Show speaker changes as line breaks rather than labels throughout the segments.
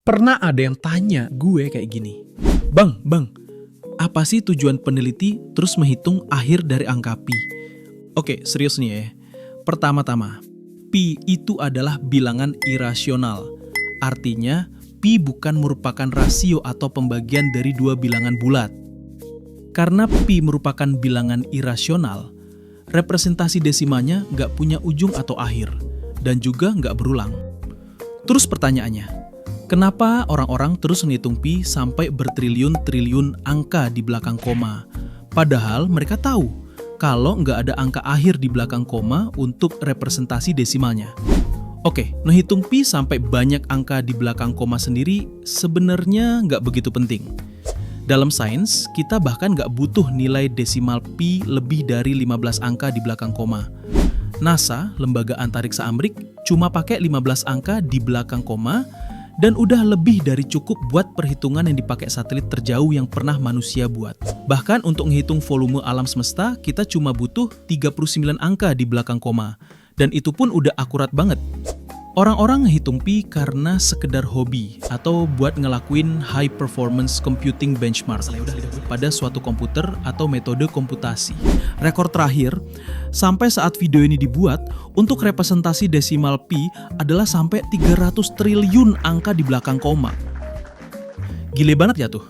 Pernah ada yang tanya gue kayak gini, Bang, apa sih tujuan peneliti terus menghitung akhir dari angka pi? Oke, serius nih ya. Pertama-tama, pi itu adalah bilangan irasional. Artinya, pi bukan merupakan rasio atau pembagian dari dua bilangan bulat. Karena pi merupakan bilangan irasional, representasi desimanya nggak punya ujung atau akhir, dan juga nggak berulang. Terus pertanyaannya, kenapa orang-orang terus menghitung pi sampai bertriliun-triliun angka di belakang koma? Padahal mereka tahu kalau nggak ada angka akhir di belakang koma untuk representasi desimalnya. Oke, menghitung pi sampai banyak angka di belakang koma sendiri sebenarnya nggak begitu penting. Dalam sains, kita bahkan nggak butuh nilai desimal pi lebih dari 15 angka di belakang koma. NASA, Lembaga Antariksa Amerika, cuma pakai 15 angka di belakang koma dan udah lebih dari cukup buat perhitungan yang dipakai satelit terjauh yang pernah manusia buat. Bahkan untuk menghitung volume alam semesta, kita cuma butuh 39 angka di belakang koma. Dan itu pun udah akurat banget. Orang-orang ngehitung pi karena sekedar hobi atau buat ngelakuin high performance computing benchmark pada suatu komputer atau metode komputasi. Rekor terakhir, sampai saat video ini dibuat, untuk representasi desimal pi adalah sampai 300 triliun angka di belakang koma. Gile banget ya tuh.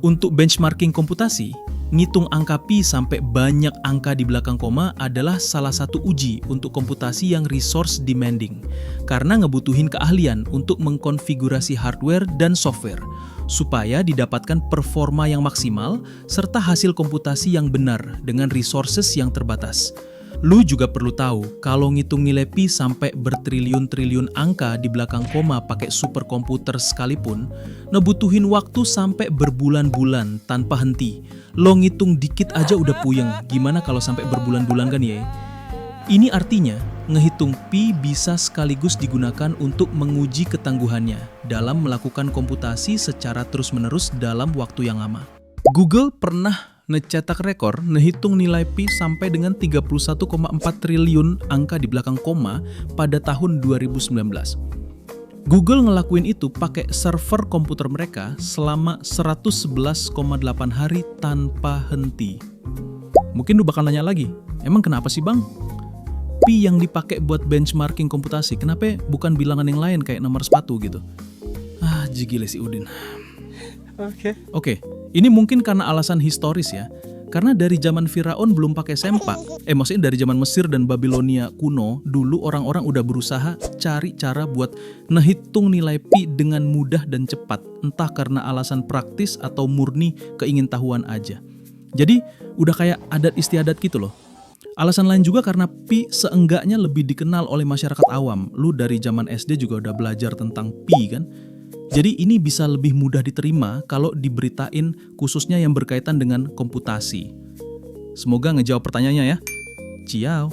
Untuk benchmarking komputasi, ngitung angka pi sampai banyak angka di belakang koma adalah salah satu uji untuk komputasi yang resource demanding, karena ngebutuhin keahlian untuk mengkonfigurasi hardware dan software, supaya didapatkan performa yang maksimal serta hasil komputasi yang benar dengan resources yang terbatas. Lu juga perlu tahu, kalau ngitung nilai pi sampai bertriliun-triliun angka di belakang koma pakai superkomputer sekalipun, ngebutuhin waktu sampai berbulan-bulan tanpa henti. Lo ngitung dikit aja udah puyeng, gimana kalau sampai berbulan-bulan kan ya? Ini artinya, ngehitung pi bisa sekaligus digunakan untuk menguji ketangguhannya dalam melakukan komputasi secara terus-menerus dalam waktu yang lama. Google pernah ngecetak rekor ngehitung nilai pi sampai dengan 31,4 triliun angka di belakang koma pada tahun 2019. Google ngelakuin itu pakai server komputer mereka selama 111,8 hari tanpa henti. Mungkin lu bakal nanya lagi, emang kenapa sih bang? Pi yang dipakai buat benchmarking komputasi, kenapa bukan bilangan yang lain kayak nomor sepatu gitu? Jigile si Udin. Oke, ini mungkin karena alasan historis ya. Karena dari zaman Firaun belum pakai sempak. Maksudnya dari zaman Mesir dan Babilonia kuno, dulu orang-orang udah berusaha cari cara buat ngehitung nilai pi dengan mudah dan cepat. Entah karena alasan praktis atau murni keingintahuan aja. Jadi udah kayak adat istiadat gitu loh. Alasan lain juga karena pi seenggaknya lebih dikenal oleh masyarakat awam. Lu dari zaman SD juga udah belajar tentang pi kan. Jadi ini bisa lebih mudah diterima kalau diberitain khususnya yang berkaitan dengan komputasi. Semoga ngejawab pertanyaannya ya. Ciao.